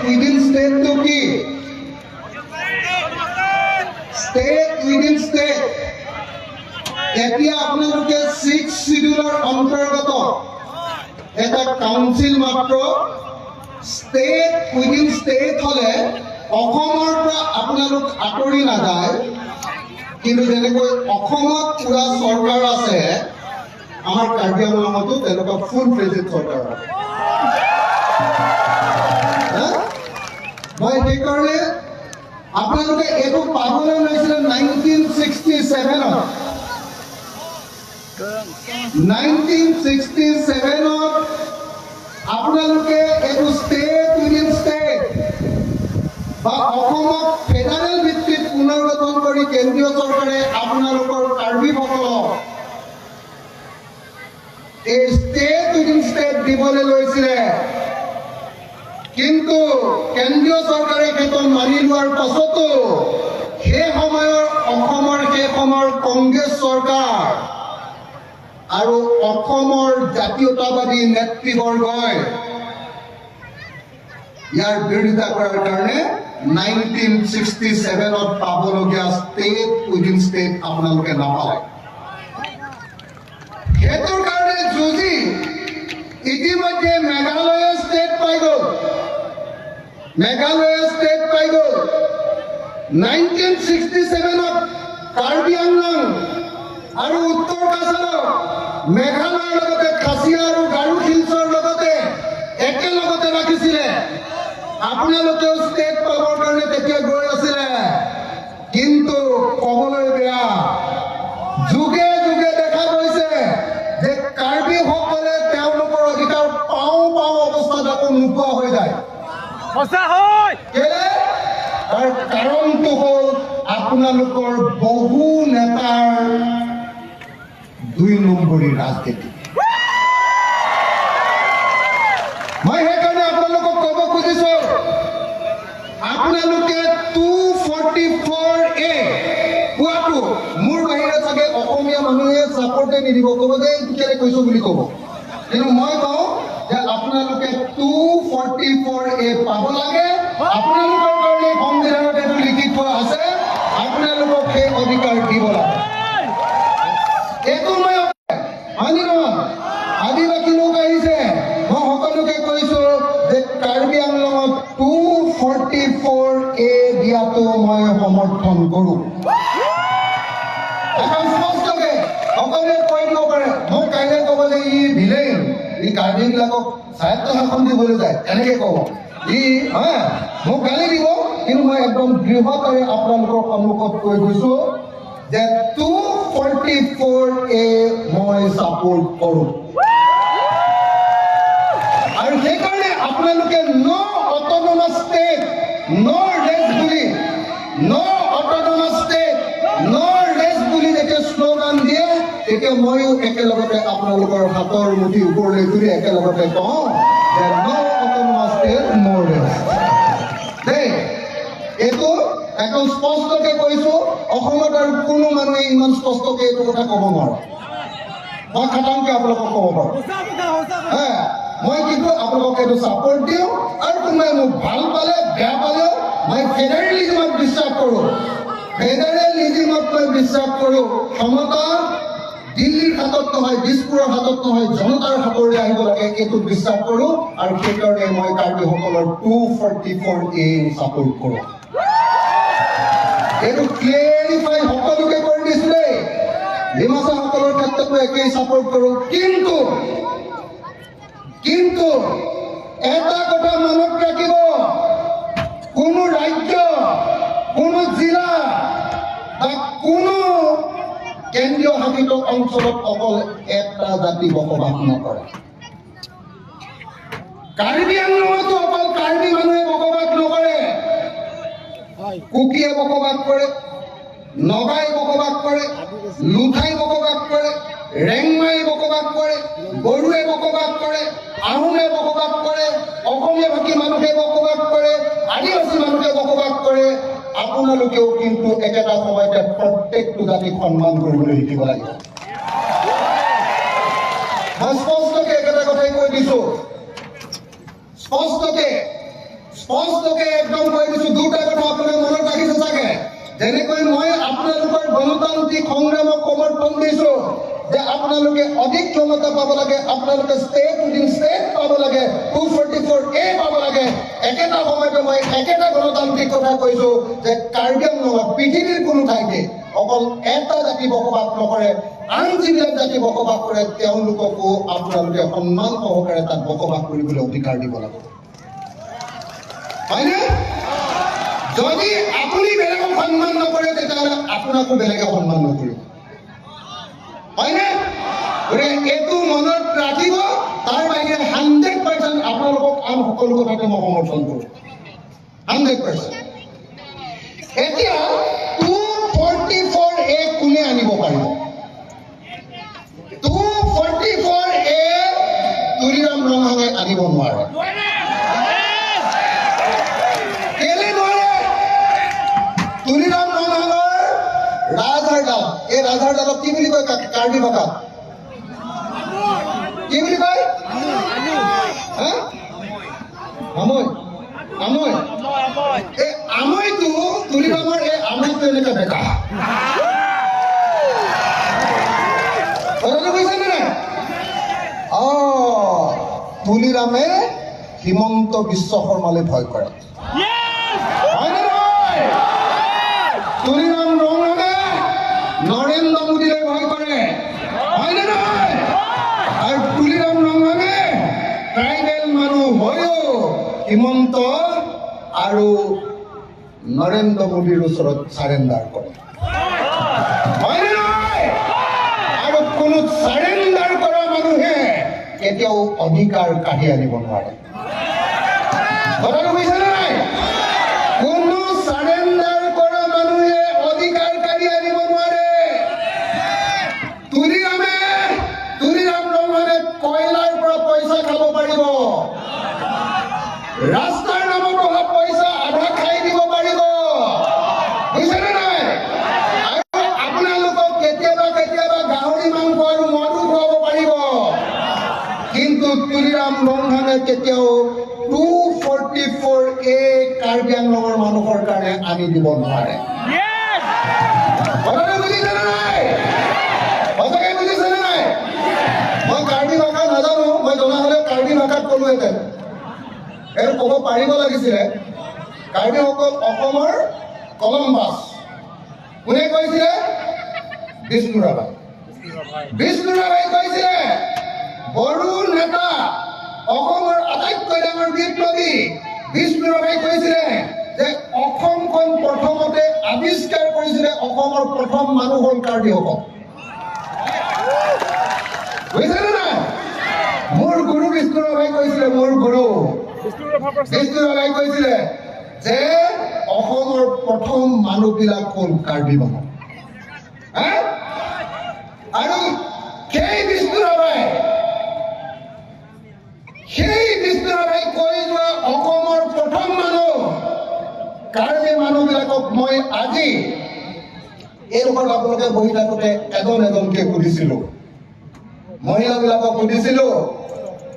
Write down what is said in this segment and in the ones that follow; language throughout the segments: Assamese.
উইদিন স্টেট তো কি স্টেট উইদিন স্টেট এতিয়া আপোনালোকে 6 শিডিউলৰ অন্তৰ্গত এটা কাউন্সিল মাত্ৰ স্টেট উইদিন স্টেট হলে অসমৰ পৰা আপোনালোক আঁতৰি নাযায় কিন্তু যেনেকৈ অসমত পুৰা চৰকাৰ আছে আমাৰ কাৰ্বি আংলঙতো তেনেকুৱা ফুল ফ্লেজেড চৰকাৰ আছে মই সেইকাৰণে আপোনালোকে এইটো পাবলৈ লৈছিলে 1967 আপোনালোকে এইটো ষ্টেট উইদিন ষ্টেট বা অসমক ফেডাৰেল ভিত্তিত পুনৰ্গঠন কৰি কেন্দ্ৰীয় চৰকাৰে আপোনালোকৰ কাৰ্বিসকলক এই ষ্টেট উইদিন ষ্টেট দিবলৈ লৈছিলে কিন্তু কেন্দ্ৰীয় চৰকাৰে সেইটো মানি লোৱাৰ পাছতো সেই সময়ৰ অসমৰ কংগ্ৰেছ চৰকাৰ আৰু অসমৰ জাতীয়তাবাদী নেতৃবৰ্গই ইয়াৰ বিৰোধিতা কৰাৰ কাৰণে 1967 পাবলগীয়া ষ্টেট উইদিন ষ্টেট আপোনালোকে নাপালে সেইটোৰ কাৰণে যুঁজি ইতিমধ্যে মেঘালয় ষ্টেট পাই গ'ল 1967 কাৰ্বি আংলং আৰু উত্তৰ কাছাৰক মেঘালয়ৰ লগতে খাচীয়া আৰু গাৰো হিলছৰ লগতে একেলগতে ৰাখিছিলে আপোনালোকেও ষ্টেট পাবৰ কাৰণে তেতিয়া গৈ আছিলে কিন্তু ক'বলৈ বেয়া যুগে যুগে দেখা গৈছে যে কাৰ্বিসকলে তেওঁলোকৰ অধিকাৰ পাওঁ অৱস্থাত আকৌ নোপোৱা হৈ যায় তাৰ কাৰণটো হ'ল আপোনালোকৰ বহু নেতাৰ 2 নম্বৰী ৰাজনীতি মই সেইকাৰণে আপোনালোকক ক'ব খুজিছো আপোনালোকে 244A পোৱাটো মোৰ বাহিৰে চাগে অসমীয়া মানুহে ছাপৰ্টে নিদিব ক'ব যে কেলে কৈছো বুলি ক'ব কিন্তু মই কওঁ যে আপোনালোকে 244A পাব লাগে আপোনালোকৰ কাৰণে সংবিধানত এইটো লিখি থোৱা আছে আপোনালোকক সেই অধিকাৰ দিব লাগে এইটো মই মানি নহয় আদিবাসী লোক আহিছে মই সকলোকে কৈছো যে কাৰ্বি আংলঙত 244A দিয়াটো মই সমৰ্থন কৰো এখন স্পষ্টকে সকলোৱে কৈ দিব পাৰে মোক কাইলৈ ক'ব যে ই ভিলেই ই কাৰ্বিবিলাকক স্বায়ত্ত শাসন দিবলৈ যায় এনেকে ক'ব ই মোক গালি দিব কিন্তু মই একদম দৃঢ়তাৰে আপোনালোকৰ সন্মুখত কৈ গৈছো যে 244A মই ছাপোৰ্ট কৰো আৰু সেইকাৰণে আপোনালোকে নো অট'নমাছ ষ্টেট নো ৰেছ বুলি নো অট'নমাছ ষ্টেট নো ৰেছ বুলি যেতিয়া শ্লোগান দিয়ে তেতিয়া ময়ো একেলগতে আপোনালোকৰ হাতৰ মুঠি ওপৰলৈ তুলি একেলগতে কওঁ যে নো অট'নমাছ ষ্টেট নো ৰেছ দেই এইটো একদম স্পষ্টকে কৈছো অসমত আৰু কোনো মানুহে ইমান স্পষ্টকে এইটো কথা ক'ব নোৱাৰে মই খাটাংকে আপোনালোকক ক'ব পাৰোঁ মই কিন্তু আপোনালোকক এইটো ছাপৰ্ট দিওঁ আৰু কোনোবাই মোক ভাল পালে বেয়া পালেও মই ফেডাৰেলিজমত বিশ্বাস কৰোঁ ক্ষমতা দিল্লীৰ হাতত নহয় দিছপুৰৰ হাতত নহয় জনতাৰ হাতলৈ আহিব লাগে এইটো বিশ্বাস কৰোঁ আৰু সেইকাৰণে মই কাৰ্বিসকলৰ 244A ছাপৰ্ট কৰোঁ এইটো ক্লিয়াৰিফাই সকলোকে কৰি দিছিলে ডিমাছাসকলৰ ক্ষেত্ৰতো একেই ছাপৰ্ট কৰোঁ কিন্তু এটা কথা মনত ৰাখিব কোনো ৰাজ্য কোনো জিলা বা কোনো কেন্দ্ৰীয় শাসিত অঞ্চলত অকল এটা জাতি বসবাস নকৰে কাৰ্বি আংলঙতো অকল কাৰ্বি মানুহে বসবাস নকৰে কুকিয়ে বসবাস কৰে নগাই বসবাস কৰে লুথাই বসবাস কৰে ৰেংমাই বসবাস কৰে বড়োৱে বসবাস কৰে আহোমে বসবাস কৰে অসমীয়া ভাষী মানুহে বসবাস কৰে আদিবাসী মানুহে বসবাস কৰে আপোনালোকেও কিন্তু একেটা সময়তে প্ৰত্যেকটো জাতিক সন্মান কৰিবলৈ শিকিব লাগিব মই স্পষ্টকে একেটা কথাই কৈ দিছো স্পষ্টকে স্পষ্টকে একদম কৈ দিছো, দুটা কথা আপোনালোকে মনত ৰাখিছে চাগে। যেনেকৈ মই আপোনালোকৰ গণতান্ত্ৰিক সংগ্ৰামক সমৰ্থন দিছো যে আপোনালোকে অধিক ক্ষমতা পাব লাগে, আপোনালোকে ষ্টেট উইদিন ষ্টেট পাব লাগে, 244A পাব লাগে। একেটা সময়তে মই একেটা গণতান্ত্ৰিক কথা কৈছো যে কাৰ্বি আংলঙত পৃথিৱীৰ কোনো ঠাইতে অকল এটা জাতি বসবাস নকৰে, আন যিবিলাক জাতি বসবাস কৰে তেওঁলোককো আপোনালোকে সন্মান সহকাৰে তাত বসবাস কৰিবলৈ অধিকাৰ দিব লাগে, হয়নে? যদি আপুনি বেলেগক সন্মান নকৰে তেতিয়াহ'লে আপোনাকো বেলেগে সন্মান নকৰিব, হয়নে? গতিকে এইটো মনত ৰাখিব। তাৰ বাহিৰে 100% আপোনালোকক আন সকলো কথাতে মই সমৰ্থন কৰোঁ, 100%। এতিয়া 244A কোনে আনিব পাৰিব? 244A তুলিৰাম ৰঙাঙে আনিব নোৱাৰে। কেলে নোৱাৰে? তুলিৰাম ৰঙাঙৰ ৰাজহাড়ডাল, এই ৰাজহাড়ডালক কি বুলি কয় কাৰ্বি ভাষাত? কি বুলি কয়? আমৈ, আমৈ। এই আমৈটো তুলিৰামৰ এই আমৈটো এনেকে বেকা। কথাটো বুজিছেনে নাই? তুলিৰামে হিমন্ত বিশ্ব শৰ্মালৈ ভয় কৰে, হয়নে নহয়? তুলিৰাম ৰঙাঙে নৰেন্দ্ৰ মোদীলৈ ভয় কৰে, হয়নে নহয়? আৰু তুলিৰাম ৰঙাঙে ট্ৰাইবেল মানুহ হৈও হিমন্ত আৰু নৰেন্দ্ৰ মোদীৰ ওচৰত চাৰেণ্ডাৰ কৰে, হয়নে নহয়? আৰু কোনো চাৰেণ্ডাৰ কৰা মানুহে কেতিয়াও অধিকাৰ কাঢ়ি আনিব নোৱাৰে। কথাটো বুজিছেনে নাই? কোনো চাৰেণ্ডাৰ কৰা মানুহে অধিকাৰ কাঢ়ি আনিব নোৱাৰে। তুলিৰাম ৰঙাঙে কয়লাৰ পৰা পইচা খাব পাৰিব, ৰাস্তাৰ নামত অহা পইচা আধা খাই দিব পাৰিব, বুজিছেনে নাই? আৰু আপোনালোকক কেতিয়াবা কেতিয়াবা গাহৰি মাংস আৰু মদো খুৱাব পাৰিব, কিন্তু তুলিৰাম ৰঙাঙে কেতিয়াও 244A কাৰ্বি আংলঙৰ মানুহৰ কাৰণে আনি দিব নোৱাৰে। কথাটো বুজিছেনে নাই? সঁচাকৈ বুজিছেনে নাই? মই কাৰ্বি ভাষা নাজানো, মই জনা হ'লে কাৰ্বি ভাষাত ক'লোহেঁতেন। এইটো ক'ব পাৰিব লাগিছিলে। কাৰ্বিসকল অসমৰ কলম্বাছ কোনে কৈছিলে? বিষ্ণু ৰাভাই। বিষ্ণু ৰাভাই কৈছিলে, বড়ো নেতা অসমৰ আটাইতকৈ ডাঙৰ বিপ্লৱী বিষ্ণু ৰাভাই কৈছিলে যে অসমখন প্ৰথমতে আৱিষ্কাৰ কৰিছিলে অসমৰ প্ৰথম মানুহ হ'ল কাৰ্বিসকল, বুজিছেনে নাই? মোৰ গুৰু বিষ্ণু ৰাভাই কৈছিলে, মোৰ গুৰু বিষ্ণু ৰাভাই কৈছিলে যে অসমৰ প্ৰথম মানুহবিলাক হ'ল কাৰ্বি মানুহ। আৰু সেই বিষ্ণু ৰাভাই কৈ যোৱা অসমৰ প্ৰথম মানুহ কাৰ্বি মানুহবিলাকক মই আজি এই লগত আপোনালোকে বহি থাকোঁতে এজন এজনকে সুধিছিলো, মহিলাবিলাকক সুধিছিলো,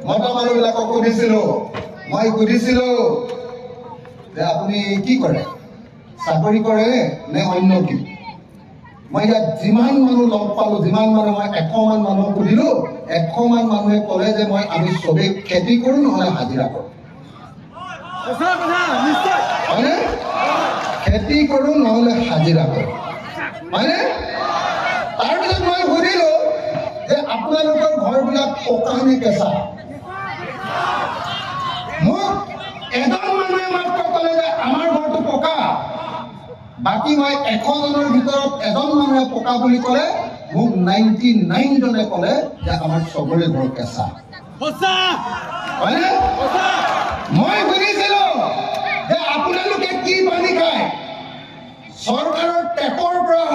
মতা মানুহবিলাকক সুধিছিলো। মই সুধিছিলো যে আপুনি কি কৰে, চাকৰি কৰে নে অন্য কি? মই ইয়াত যিমান মানুহ লগ পালো, যিমান মানুহ মই 100 মান মানুহক সুধিলো, 100 মান মানুহে ক'লে যে আমি চবেই খেতি কৰো নহ'লে হাজিৰা কৰো, হয়নে? খেতি কৰো নহ'লে হাজিৰা কৰো, হয়নে? তাৰপিছত মই সুধিলো যে আপোনালোকৰ ঘৰবিলাক পকা নে কেঁচা? মোক এজন মানুহে মাত্ৰ ক'লে যে আমাৰ ঘৰটো পকা। বাকী মই 100 জনৰ ভিতৰত এজন মানুহে পকা বুলি ক'লে, মোক 99 জনে ক'লে যে আমাৰ চবৰে ঘৰ কেঁচা, হয়নে? মই সুধিছিলো যে আপোনালোকে কি পানী খায়? চৰকাৰৰ টেপৰ পৰা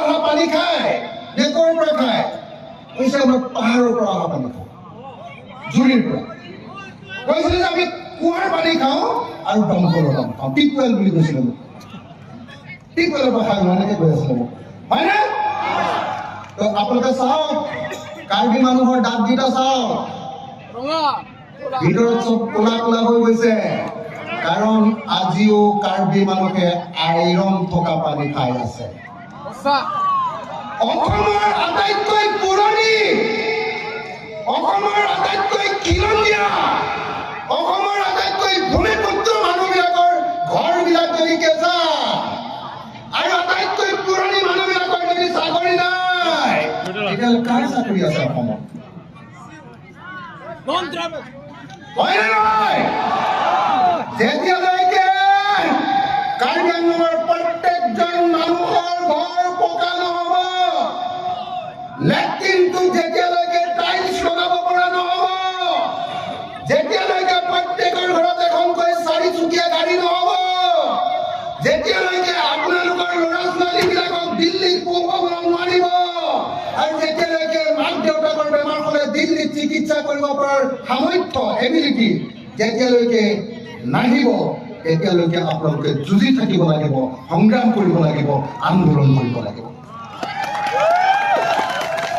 অহা পানী খায় নে ক'ৰ পৰা খায়? কৈছে আমাৰ পাহাৰৰ পৰা অহা পানী খাওঁ, জুৰিৰ পৰা। কৈছিলে যে আমি কুঁৱাৰ পানী খাওঁ আৰু দমকলৰ পানী খাওঁ, টিউবৱেল বুলি কৈছিলে মোক। টিউবৱেলৰ পৰা খাওঁ এনেকৈ কৈ আছিলে মোক, হয়নে? তো আপোনালোকে চাওক, কাৰ্বি মানুহৰ দাঁতকেইটা চাওক, ভিতৰত চব ক'লা ক'লা হৈ গৈছে। গৈছে কাৰণ আজিও কাৰ্বি মানুহে আইৰণ থকা পানী খাই আছে অসমৰ আটাইতকৈ পুৰণি অসমৰ আটাইতকৈ খিলঞ্জীয়া অসমৰ আটাইতকৈ ভূমিপুত্ৰ মানুহবিলাকৰ ঘৰবিলাক যদি কেঁচা আৰু আটাইতকৈ পুৰণি মানুহবিলাকৰ যদি চাকৰি নাই তেতিয়াহ'লে কাৰ চাকৰি আছে অসমত হয় নে নহয় যেতিয়ালৈকে কাৰ্বি আংলঙৰ প্ৰত্যেকজন মানুহৰ ঘৰ পকা নহ'ব লেট্ৰিনটো যেতিয়ালৈকে টাইলছ লগাব পৰা নহ'ব যেতিয়ালৈকে প্ৰত্যেকৰ ঘৰত এখনকৈ চাৰিচকীয়া গাড়ী নহ'ব যেতিয়ালৈকে আপোনালোকৰ ল'ৰা ছোৱালীবিলাকক দিল্লীত পঢ়ুৱাব নোৱাৰিব আৰু যেতিয়ালৈকে মাক দেউতাকৰ বেমাৰ হ'লে দিল্লীত চিকিৎসা কৰিব পৰাৰ সামৰ্থ্য এবিলিটি যেতিয়ালৈকে নাহিব তেতিয়ালৈকে আপোনালোকে যুঁজি থাকিব লাগিব সংগ্ৰাম কৰিব লাগিব আন্দোলন কৰিব লাগিব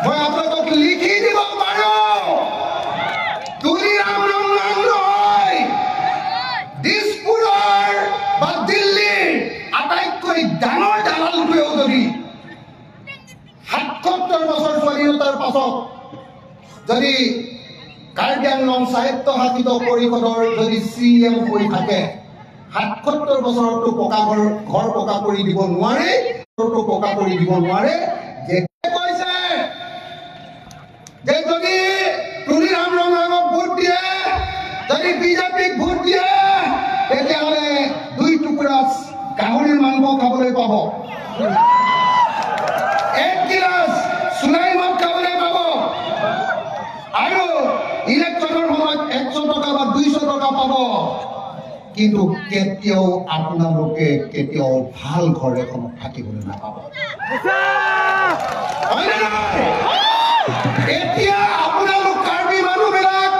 মই আপোনালোকক লিখি দিব পাৰোঁ তুলিৰাম ৰংনাং নহয় দিছপুৰৰ বা দিল্লীৰ আটাইতকৈ ডাঙৰ দালালটোৱেও যদি ৭৭ বছৰ স্বাধীনতাৰ পাছত যদি কাৰ্বি আংলং সাহিত্য শাসিত পৰিষদৰ যদি CM হৈ থাকে ৭৭ বছৰতো পকা ঘৰ পকা কৰি দিব নোৱাৰে পকা কৰি দিব নোৱাৰে যে কৈছে যে যদি তুলিৰাম ৰংনাঙক ভোট দিয়ে যদি বিজেপিক ভোট দিয়ে তেতিয়াহ'লে 2 টুকুৰা গাহৰিৰ মাংস খাবলৈ পাব 1 গিলাচ চুলাই মদ খাবলৈ পাব আৰু ইলেকশ্যনৰ সময়ত 100 টকা বা 200 টকা পাব কিন্তু কেতিয়াও আপোনালোকে কেতিয়াও ভাল ঘৰ এখনত থাকিবলৈ নাপাব এতিয়া আপোনালোক কাৰ্বি মানুহবিলাক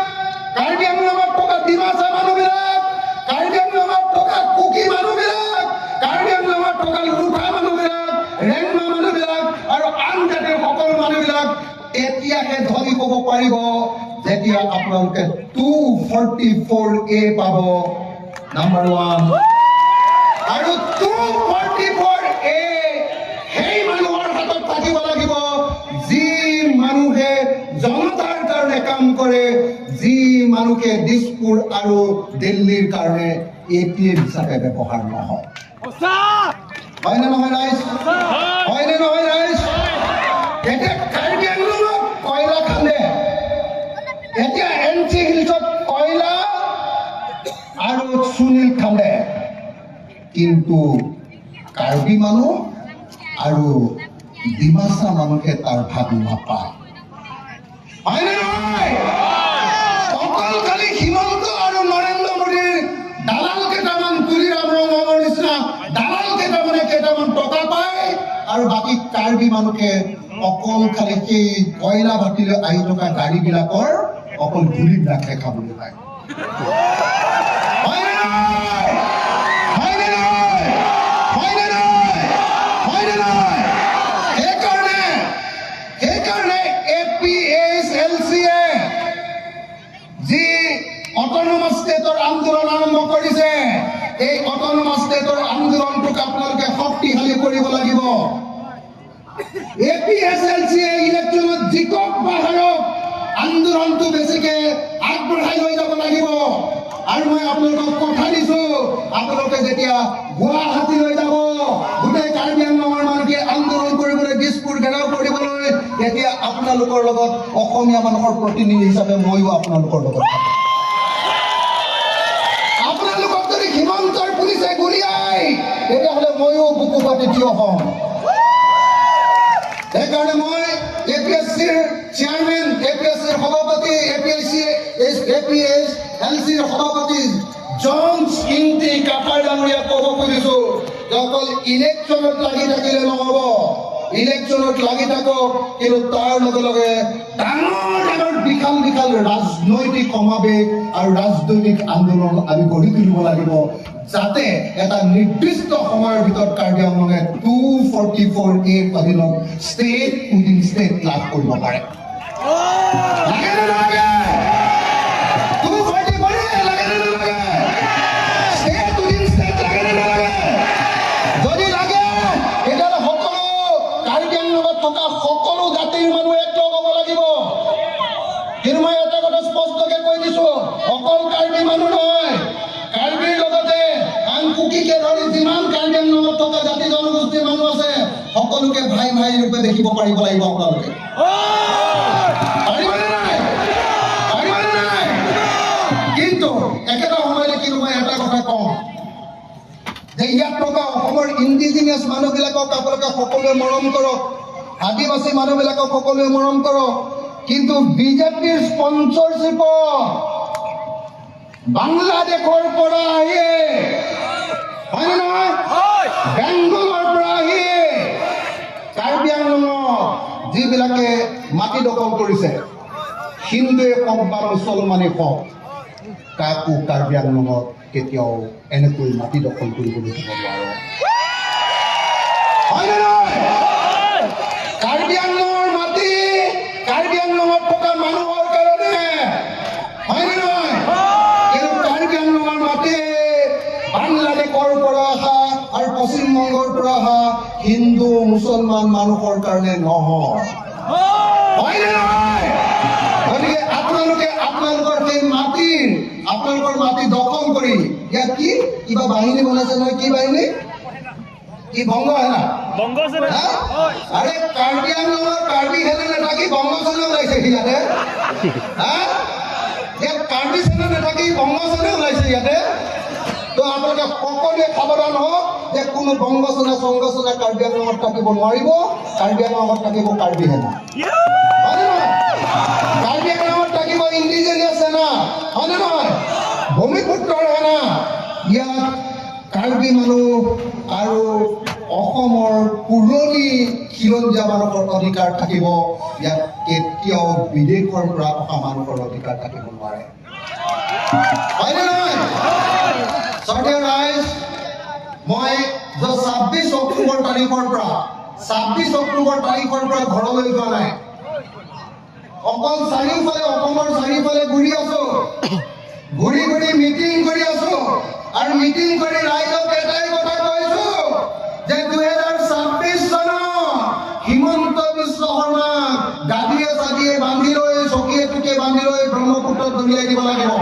কাৰ্বি আংলঙত থকা ডিমাচা মানুহবিলাক কাৰ্বি আংলঙত থকা কুকি মানুহবিলাক কাৰ্বি আংলঙত থকা লুথা মানুহবিলাক ৰেংমা মানুহবিলাক আৰু আন জাতিৰ সকলো মানুহবিলাক এতিয়াহে ধনী ক'ব পাৰিব যেতিয়া আপোনালোকে 244A পাব নাম্বাৰ 1 আৰু 244A সেই মানুহৰ হাতত থাকিব লাগিব যি মানুহে জনতাৰ কাৰণে কাম কৰে যি মানুহে দিছপুৰ আৰু দিল্লীৰ কাৰণে ATM হিচাপে ব্যৱহাৰ নহয় হয় নে নহয় ৰাইজ হয় নে নহয় ৰাইজ এতিয়া কাৰ্বি আংলঙত কয়লা খান্দে এতিয়া NC হিলছত কয়লা আৰু সুনীল খান্দে কিন্তু কাৰ্বি মানুহ আৰু ডিমাচা মানুহে তাৰ ভাগ নাপায় হয় নে নহয় অকল খালি হিমন্ত আৰু নৰেন্দ্ৰ মোদীৰ দালাল কেইটামান তুলিৰাম ৰংনাঙৰ নিচিনা দালাল কেইটামান টকা পায় আৰু বাকী কাৰ্বি মানুহে অকল খালি সেই কয়লা ভাটিলৈ আহি থকা গাড়ীবিলাকৰ অকল ধূলিবিলাকহে খাবলৈ পায় সেইকাৰণে APSLC-এ যি অট'নমাছ ষ্টেটৰ আন্দোলন আৰম্ভ কৰিছে এই অট'নমাছ ষ্টেটৰ আন্দোলনটোক আপোনালোকে শক্তিশালী কৰিব লাগিব APSLC-এ ইলেকশ্যনত জিকক বা হাৰক আন্দোলনটো বেছিকে আগবঢ়াই লৈ যাব লাগিব আৰু মই আপোনালোকক কথা দিছো আপোনালোকে যেতিয়া গুৱাহাটীলৈ যাব গোটেই কাৰ্বি আংলঙৰ মানুহে আন্দোলন কৰিবলৈ দিছপুৰ ঘেৰাও কৰিবলৈ তেতিয়া আপোনালোকৰ লগত অসমীয়া মানুহৰ প্ৰতিনিধি হিচাপে ময়ো আপোনালোকৰ লগত থাকিম আপোনালোকক যদি হিমন্তৰ পুলিচে গুলিয়াই তেতিয়াহ'লে ময়ো বুকু পাতি থিয় হ'ম সেইকাৰণে মই APSCৰ চেয়াৰমেন APSCৰ সভাপতি APSLCৰ সভাপতি জনছ ইন্টি কাটাৰ ডাঙৰীয়াক ক'ব খুজিছো যে অকল ইলেকশ্যনত লাগি থাকিলে নহ'ব ইলেকশ্যনত লাগি থাকক কিন্তু তাৰ লগে লগে ডাঙৰ বিশাল ৰাজনৈতিক সমাৱেশ আৰু ৰাজনৈতিক আন্দোলন আমি গঢ়ি তুলিব লাগিব যাতে এটা নিৰ্দিষ্ট সময়ৰ ভিতৰত কাৰ্বি আংলঙে 244A অধীনত ষ্টেট উইদিন ষ্টেট লাভ কৰিব পাৰে লাগে নে নালাগে 244A লাগে নে নালাগে সকলোকে ভাই ভাই ৰূপে দেখিব পাৰিব লাগিব আপোনালোকে পাৰিবনে নাই পাৰিবনে নাই কিন্তু একেটা সময়তে কিন্তু মই এটা কথা কওঁ যে ইয়াত থকা অসমৰ ইণ্ডিজিনিয়াছ মানুহবিলাকক আপোনালোকে সকলোৱে মৰম কৰক আদিবাসী মানুহবিলাকক সকলোৱে মৰম কৰক কিন্তু বিজেপিৰ স্পন্সৰশ্বিপত বাংলাদেশৰ পৰা আহি হয়নে নহয় বেংগলৰ পৰা আহি কাৰ্বি আংলঙত যিবিলাকে মাটি দখল কৰিছে হিন্দুৱে কওক বা মুছলমানে কওক কাকো কাৰ্বি আংলঙত কেতিয়াও এনেকৈ মাটি দখল কৰিবলৈ দিব নোৱাৰে হয়নে নহয় কাৰ্বি আংলঙৰ মাটি কাৰ্বি আংলঙত থকা মানুহৰ কাৰণে হয়নে নহয় কিন্তু কাৰ্বি আংলঙৰ মাটি বাংলাদেশৰ পৰা অহা আৰু পশ্চিমবংগৰ পৰা অহা হিন্দু মুছলমান মানুহৰ কাৰণে নহয় হয়নে নহয় গতিকে আপোনালোকে আপোনালোকৰ সেই মাটিৰ আপোনালোকৰ মাটি দখল কৰি ইয়াত কি কিবা বাহিনী বনাইছে নহয় কি বাহিনী কি বংগ সেনা আরে কাৰ্বি আংলঙৰ কাৰ্বি সেনা নাথাকি বংগ সেনা ওলাইছে ইয়াতে ইয়াত কাৰ্বি সেনা নাথাকি বংগ সেনা ওলাইছে ইয়াতে তো আপোনালোকে সকলোৱে সাৱধান হওক যে কোনো বংগ সেনা সংঘ সেনা কাৰ্বি আংলঙত থাকিব নোৱাৰিব কাৰ্বি আংলঙত থাকিব কাৰ্বি সেনা হয়নে নহয় কাৰ্বি আংলঙত থাকিব ইণ্ডিজিনিয়াছ সেনা হয়নে নহয় ভূমিপুত্ৰৰ সেনা ইয়াত কাৰ্বি মানুহ আৰু অসমৰ পুৰণি খিলঞ্জীয়া মানুহৰ অধিকাৰ থাকিব ইয়াত কেতিয়াও বিদেশৰ পৰা অহা মানুহৰ অধিকাৰ থাকিব নোৱাৰে হয়নে নহয় শ্ৰদ্ধেয় ৰাইজ মই 26 অক্টোবৰ তাৰিখৰ পৰা ঘৰলৈ যোৱা নাই অকল চাৰিওফালে অসমৰ চাৰিওফালে ঘূৰি আছো ঘূৰি ঘূৰি মিটিং কৰি আছো আৰু মিটিং কৰি ৰাইজক এটাই কথা কৈছো যে 2026 চনত হিমন্ত বিশ্ব শৰ্মাক গাদিয়ে চাদিয়ে বান্ধি লৈ চকীয়ে টুকে বান্ধি লৈ ব্ৰহ্মপুত্ৰত দলিয়াই দিব লাগিব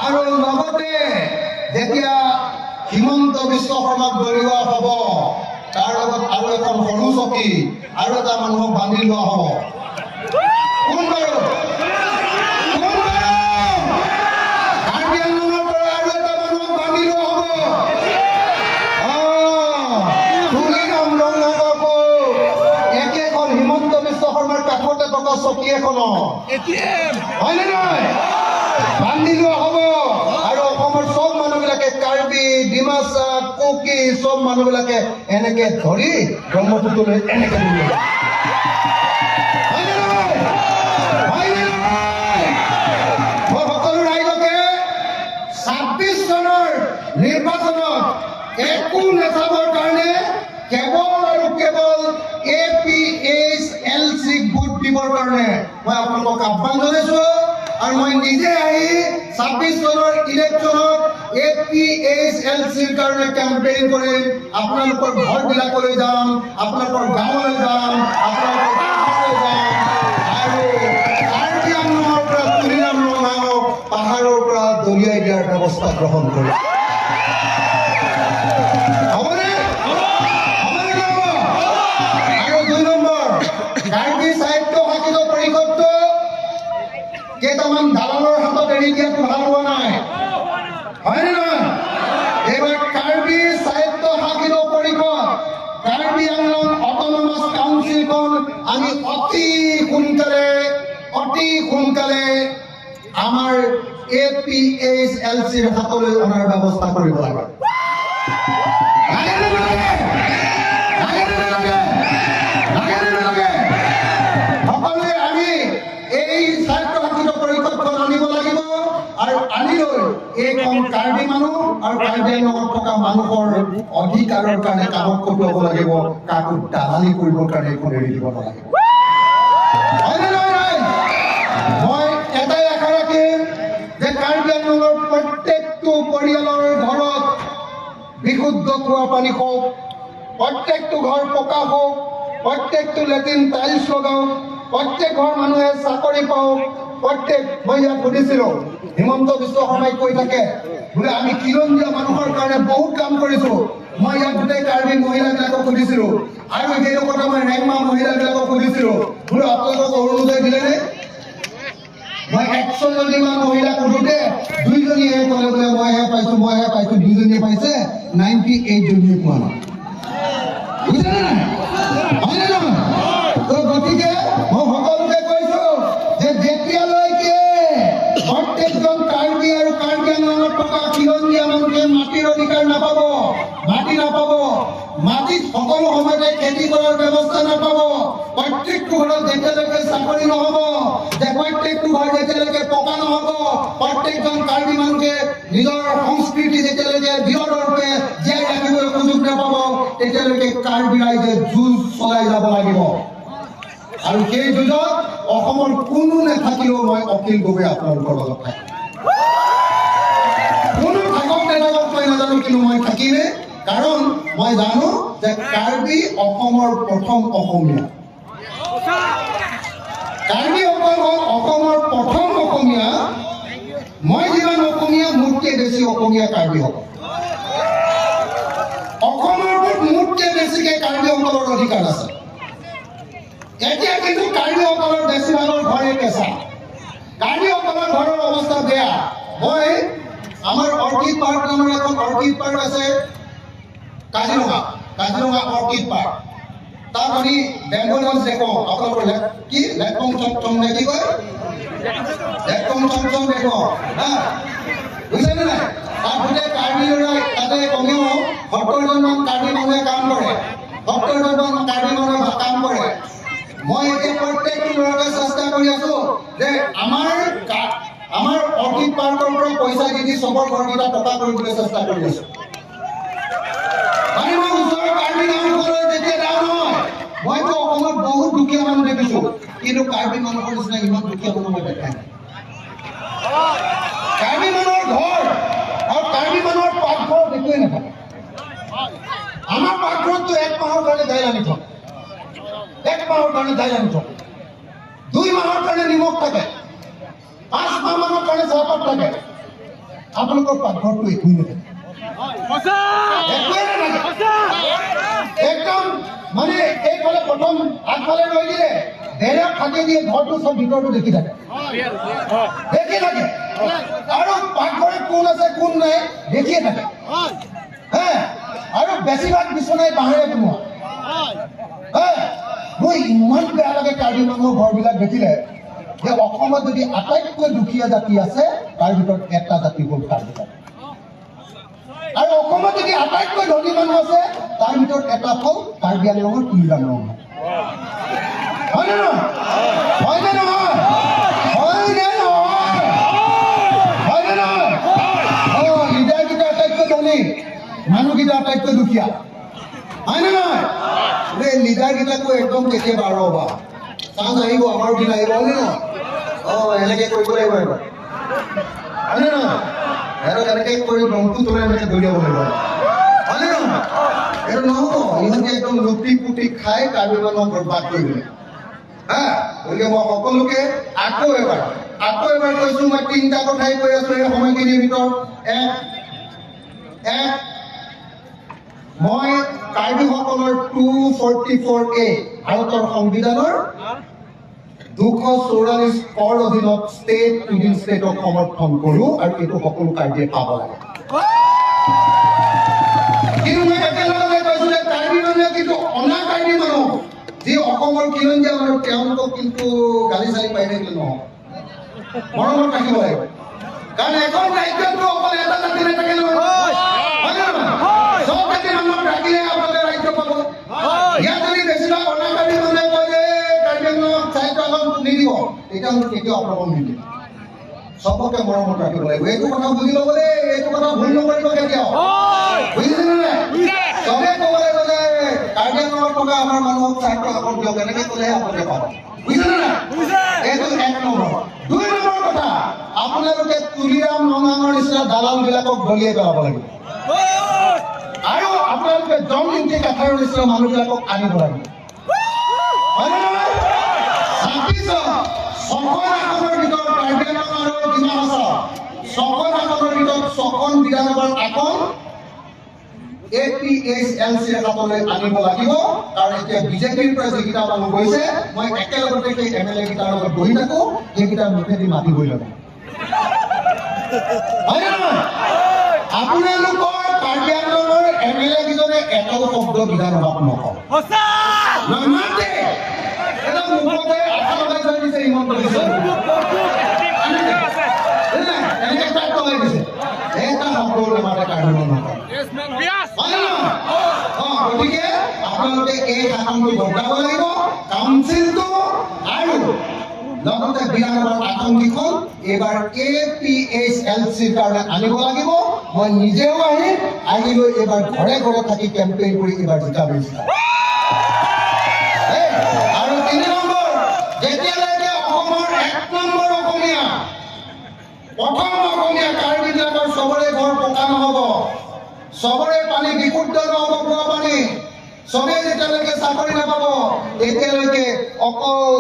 আৰু লগতে যেতিয়া হিমন্ত বিশ্ব শৰ্মাক দলিওৱা হ'ব তাৰ লগত আৰু এখন সৰু চকী আৰু এটা মানুহক বান্ধি লোৱা হ'ব কোন বাৰু কাৰ্বি আংলঙৰ পৰা আৰু এটা মানুহক বান্ধি লোৱা হ'ব একেখন হিমন্ত বিশ্ব শৰ্মাৰ কাষতে থকা চকী এখনত হয়নে নহয় বান্ধি লোৱা হ'ব আৰু অসমৰ চব মানুহবিলাকে কাৰ্বি ডিমাচা কুকি চব মানুহবিলাকে এনেকে ধৰি ব্ৰহ্মপুত্ৰলৈ এনেকে দলিয়াই মই সকলো ৰাইজকে 26 চনৰ নিৰ্বাচনত একো নেচাবৰ কাৰণে কেৱল আৰু কেৱল APHLC ভোট দিবৰ কাৰণে মই আপোনালোকক আহ্বান জনাইছো আৰু মই নিজে আহি 26 চনৰ ইলেকশ্যনত APHLCৰ কাৰণে কেম্পেইন কৰিম আপোনালোকৰ ঘৰবিলাকলৈ যাম আপোনালোকৰ গাঁৱলৈ যাম আপোনালোকৰ পাহাৰলৈ যাম আৰু কাৰ্বি আংলঙৰ পৰা তুলিনাম ৰঙাওক পাহাৰৰ পৰা দলিয়াই দিয়াৰ ব্যৱস্থা গ্ৰহণ কৰিম হ'বনে আৰু 2 নম্বৰ কাৰ্বি সাহিত্য শাসিত পৰিষদটো কেইটামান দালালৰ হাতত এৰি দিয়াটো ভাল হোৱা নাই হয়নে নহয় এইবাৰ কাৰ্বি সাহিত্য শাসিত পৰিষদ কাৰ্বি আংলং অট'নমাছ কাউন্সিলখন আমি অতি সোনকালে আমাৰ APHLCৰ হাতলৈ অনাৰ ব্যৱস্থা কৰিব লাগে সকলোৱে আমি এই সাহিত্য শাসিত পৰিষদখন আনিব লাগিব আৰু আনি লৈ এইখন কাৰ্বি মানুহ আৰু কাৰ্বি আংলঙত থকা মানুহৰ অধিকাৰৰ কাৰণে কামত খটুৱাব লাগিব কাকো দালালি কৰিবৰ কাৰণে এইখন এৰি দিব নালাগিব হয়নে নহয় মই এটাই আশা ৰাখিম যে কাৰ্বি আংলঙৰ প্ৰত্যেকটো পৰিয়ালৰ ঘৰত বিশুদ্ধ খোৱা পানী হওক প্ৰত্যেকটো ঘৰ পকা হওক প্ৰত্যেকটো লেট্ৰিন টাইলছ লগাওক প্ৰত্যেক ঘৰ মানুহে চাকৰি পাওক প্ৰত্যেক মই ইয়াত সুধিছিলোঁ হিমন্ত বিশ্ব শৰ্মাই কৈ থাকে বোলে আমি খিলঞ্জীয়া মানুহৰ কাৰণে বহুত কাম কৰিছো। মই ইয়াত গোটেই কাৰ্বি মহিলাবিলাকক সুধিছিলো আৰু সেইটো কথা মই ৰেংমা মহিলাবিলাকক সুধিছিলো বোলে আপোনালোকক অৰুণোদয় দিলেনে? মই 100জনীমান মহিলাক সোধোতে 2জনীয়ে ক'লে বোলে মইহে পাইছো 2জনীয়ে পাইছে 98জনীয়ে পোৱা নাই। বুজিছেনে নাই? হয়নে নহয়? তো গতিকে মই সকলোকে কৈছো যে যেতিয়ালৈকে প্ৰত্যেকজন কাৰ্বি আৰু কাৰ্বি আংলঙত থকা খিলঞ্জীয়া মানুহে মাটিৰ অধিকাৰ নাপাব, মাটি নাপাব, মাটিত সকলো সময়তে খেতি কৰাৰ ব্যৱস্থা নাপাব, প্ৰত্যেকটো ঘৰত যেতিয়ালৈকে চাকৰি নহ'ব, যে প্ৰত্যেকটো ঘৰ যেতিয়ালৈকে পকা নহ'ব, প্ৰত্যেকজন কাৰ্বি মানুহে নিজৰ সংস্কৃতি যেতিয়ালৈকে দৃঢ়ৰূপে জীয়াই ৰাখিবলৈ সুযোগ নাপাব, তেতিয়ালৈকে কাৰ্বি ৰাইজে যুঁজ চলাই যাব লাগিব। আৰু সেই যুঁজত অসমৰ কোনো নাথাকিলেও মই অখিল গগৈ আপোনালোকৰ লগত থাকিম। কোনো থাকক নাথাকক মই নাজানো, কিন্তু মই থাকিমে। কাৰণ মই জানো যে কাৰ্বি অসমৰ প্ৰথম অসমীয়া। কাৰ্বি অকল হ'ল অসমৰ প্ৰথম অসমীয়া। মই যিমান অসমীয়া, মোতকৈ বেছি অসমীয়া কাৰ্বি হ'ব। অসমৰ ওপৰত মোতকৈ বেছিকৈ কাৰ্বিসকলৰ অধিকাৰ আছে। এতিয়া কিন্তু কাৰ্বিসকলৰ বেছিভাগৰ ঘৰে কেঁচা। কাৰ্বিসকলৰ ঘৰৰ অৱস্থা বেয়া। মই আমাৰ অৰ্কিড পাৰ্ক নামৰ এখন অৰ্কিড পাৰ্ক আছে কাজিৰঙা অৰ্কিড পাৰ্ক। তাত আমি বেংগল দেখো আপোনালোকৰ কি লেটকম চম নে কি কয় লেটকম চম দেখো হা, বুজিছেনে নাই? তাত গোটেই কাৰ্বি ল'ৰাই তাতে কমেও 70জনমান কাৰ্বি মানুহে কাম কৰে। 70জনমান কাৰ্বি মানুহে কাম কৰে। মই এতিয়া প্ৰত্যেকটো ল'ৰাকে চেষ্টা কৰি আছো যে আমাৰ অৰ্কিড পাৰ্কৰ পৰা পইচা দি চবৰ ঘৰকেইটা টকা কৰিবলৈ চেষ্টা কৰি আছো। মানে মই ওচৰৰ কাৰ্বি গাঁওখনৰ যেতিয়া যাওঁ নহয়, মইতো অসমত বহুত দুখীয়া মানুহ দেখিছো, কিন্তু কাৰ্বি মানুহৰ নিচিনা ইমান দুখীয়া মানুহ মই দেখাই নাই। কাৰ্বি মানুহৰ ঘৰ আৰু কাৰ্বি মানুহৰ পাকঘৰ একোৱে নাথাকে। আমাৰ পাকঘৰততো 1 মাহৰ কাৰণে দাইল আনি থওঁ, 1 মাহৰ কাৰণে দাইল আনি থওঁ, 2 মাহৰ কাৰণে নিমখ থাকে, 5 মাহমানৰ কাৰণে চাহপাত থাকে। আপোনালোকৰ পাকঘৰটো একোৱে নাথাকে, একোৱে নাথাকে। একদম মানে এইফালে প্ৰথম আগফালে ৰৈ দিলে বেৰা ফাটি দিয়ে, ঘৰটো চব ভিতৰটো দেখি থাকে। আৰু পাকঘৰত কোন আছে কোন নাই দেখিয়ে থাকে। আৰু বেছিভাগ বিচনাই বাঁহেৰে বনোৱা। মোৰ ইমান বেয়া লাগে কাৰ্বি মানুহৰ ঘৰবিলাক দেখিলে, যে অসমত যদি আটাইতকৈ দুখীয়া জাতি আছে তাৰ ভিতৰত এটা জাতি হ'ল কাৰ্বি জাতি। আৰু অসমত যদি আটাইতকৈ ধনী মানুহ আছে তাৰ ভিতৰত এটা হ'ল কাৰ্বি আংলঙৰ তুলিজান ৰঙা। হয়নে নহয়? হয়নে নহয়? হয়নে নহয়? হয়নে নহয়? লিডাৰকেইটা আটাইতকৈ ধনী, মানুহকেইটা আটাইতকৈ দুখীয়া। হয়নে নহয়? এই লিডাৰকেইটাকো একদম কেতিয়াবা ৰ'বা, চান্স আহিব, আমাৰ দিন আহিব। হয়নে নহয়? এনেকে কৰিব লাগিব এবাৰ। হয়নে নহয়? সিহঁতক এনেকে কৰি ৰংটো তলে এনেকে দলিয়াব লাগিব। হয়নে নহয়? এইটো নহ'ব। ইহঁতে একদম লুটি পুটি খাই কাৰ্বি মানুহক বৰবাদ কৰি দিলে। গতিকে মই সকলোকে আকৌ এবাৰ কৈছো, মই 3টা কথাই কৈ আছো এই সময়খিনিৰ ভিতৰত। মই কাৰ্বিসকলৰ 244A ভাৰতৰ সংবিধানৰ 244 অধীনত ষ্টেট উইদিন ষ্টেটক সমৰ্থন কৰো, আৰু এইটো সকলো কাৰ্বিয়ে পাব লাগে। কিন্তু মই একেলগে কৈছো যে কাৰ্বি মানুহে কিন্তু অনা কাৰ্বি মানুহ যি অসমৰ খিলঞ্জীয়া মানুহ, তেওঁলোকক কিন্তু গালি চালি পাই থাকিলে নহয়, মৰমত ৰাখিব লাগিব। কাৰণ এখন ৰাজ্যতো অকল এটা জাতি নাথাকে নহয়। চব জাতি মানুহক ৰাখিলে আপোনালোকে ৰাজ্য পাব। ইয়াত যদি বেছিভাগ অনা কাৰ্বি মানুহে কয় যে কাৰ্বি আংলঙক চাৰিটা নিদিব, তেতিয়াহ'লে কেতিয়াও আপোনালোকক নিদিয়ে। চবকে মৰমত ৰাখিব লাগিব। এইটো কথা বুজি ল'ব দেই, এইটো কথা ভুল নকৰিব কেতিয়াও। বুজিছেনে নাই? চবে ক'ব লাগিব যে কাৰ্বি আংলঙত থকা আমাৰ মানুহক চাৰিটা আপত দিয়ক, এনেকে ক'লেহে আপোনালোকে পাব। বুজিছেনে নাই? এইটো 1 নম্বৰ। 2 নম্বৰ কথা, আপোনালোকে তুলিৰাম ৰঙাঙৰ নিচিনা দালালবিলাকক দলিয়াই পেলাব লাগিব। আৰু আপোনালোকে জম ইঞ্চি কাঠাৰৰ নিচিনা মানুহবিলাকক আনিব লাগিব। হয়নে নহয়? ছাব্বিছ ছখন আসনৰ ভিতৰত কাৰ্বি আংলং আৰু ডিমা হাছাও ছখন আসনৰ ভিতৰত ছখন বিধানসভাৰ আসন APHLCৰ হাতলৈ আনিব লাগিব। কাৰণ এতিয়া বিজেপিৰ পৰা যিকেইটা মানুহ গৈছে, মই একেলগতে সেই MLA কেইটাৰ লগত বহি থাকো, সেইকেইটাৰ মুখেদি মাতিবই লাগিব। হয় নে নহয়? আপোনালোকৰ কাৰ্বি আংলঙৰ MLA কেইজনে এটাও শব্দ বিধানসভাত নকয়, নামাতে। এটা মুখতে আশা লগাই থৈ দিছে, হিমন্ত বিশ্ব এনেকে তাক লগাই দিছে, এটা শব্দ নামাতে কাৰ্বি আংলঙৰ। গতিকে আপোনালোকে এই শাসনটো বদলাব লাগিব, কাউন্সিলটো আৰু লগতে বিধানসভাৰ আসনকেইখন এইবাৰ APHLCৰ কাৰণে আনিব লাগিব। মই নিজেও আহি লৈ এইবাৰ ঘৰে ঘৰে থাকি কেম্পেইন কৰি এইবাৰ জিকাব বিচাৰিম। আৰু 3 নম্বৰ, যেতিয়ালৈকে অসমৰ 1 নম্বৰ অসমীয়া, প্ৰথম অসমীয়া কাৰ্বিবিলাকৰ চবৰে ঘৰ পকা নহ'ব, চবৰে পানী বিশুদ্ধ নহ'ব, খোৱা পানী, চবে যেতিয়ালৈকে চাকৰি নাপাব, তেতিয়ালৈকে অকল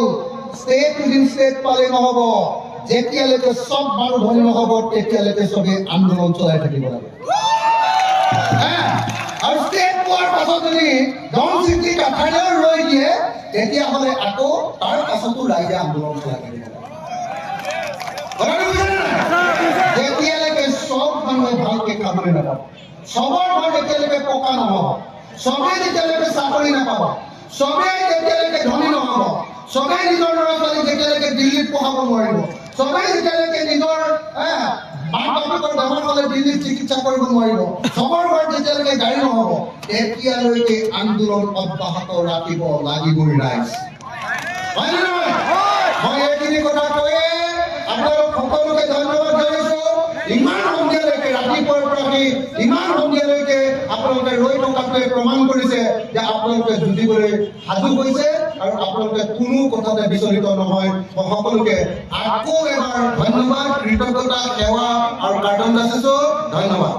ষ্টেট উইদিন ষ্টেট পালে নহ'ব। যেতিয়ালৈকে চব মানুহ ধনী নহ'ব, তেতিয়ালৈকে চবে আন্দোলন চলাই থাকিব লাগে। আৰু ষ্টেট পোৱাৰ পাছত যদি জনশক্তি কাঠাইলেও ৰৈ দিয়ে, তেতিয়াহ'লে আকৌ তাৰ পাছতো ৰাইজে আন্দোলন চলাই থাকিব লাগে। যেতিয়ালৈকে চব মানুহে ভালকে খাবলৈ নাপাব, চবৰ ঘৰ যেতিয়ালৈকে পকা নহ'ব, চবেই যেতিয়ালৈকে চাকৰি নাপাব, চবেই যেতিয়ালৈকে ধনী নহ'ব, চবেই নিজৰ ল'ৰা ছোৱালী যেতিয়ালৈকে দিল্লীত পঢ়াব নোৱাৰিব, চবেই যেতিয়ালৈকে নিজৰ মাক বাপেকৰ বেমাৰ হ'লে দিল্লীত চিকিৎসা কৰিব নোৱাৰিব, চবৰ ঘৰত যেতিয়ালৈকে গাড়ী নহ'ব, তেতিয়ালৈকে আন্দোলন অব্যাহত ৰাখিব লাগিবই ৰাইজ। হয় নে নহয়? মই এইখিনি কথা কৈয়ে আপোনালোক সকলোকে ধন্যবাদ জনাইছো। ইমান সন্ধিয়ালৈকে, ৰাতিপুৱাৰ পৰা ইমান সন্ধিয়ালৈকে আপোনালোকে ৰৈ থকাটোৱে প্ৰমাণ কৰিছে যে আপোনালোকে যুঁজিবলৈ সাজু হৈছে আৰু আপোনালোকে কোনো কথাতে বিচলিত নহয়। মই সকলোকে আকৌ এবাৰ ধন্যবাদ, কৃতজ্ঞতা, সেৱা আৰু কাৰ্টন যাচিছো। ধন্যবাদ।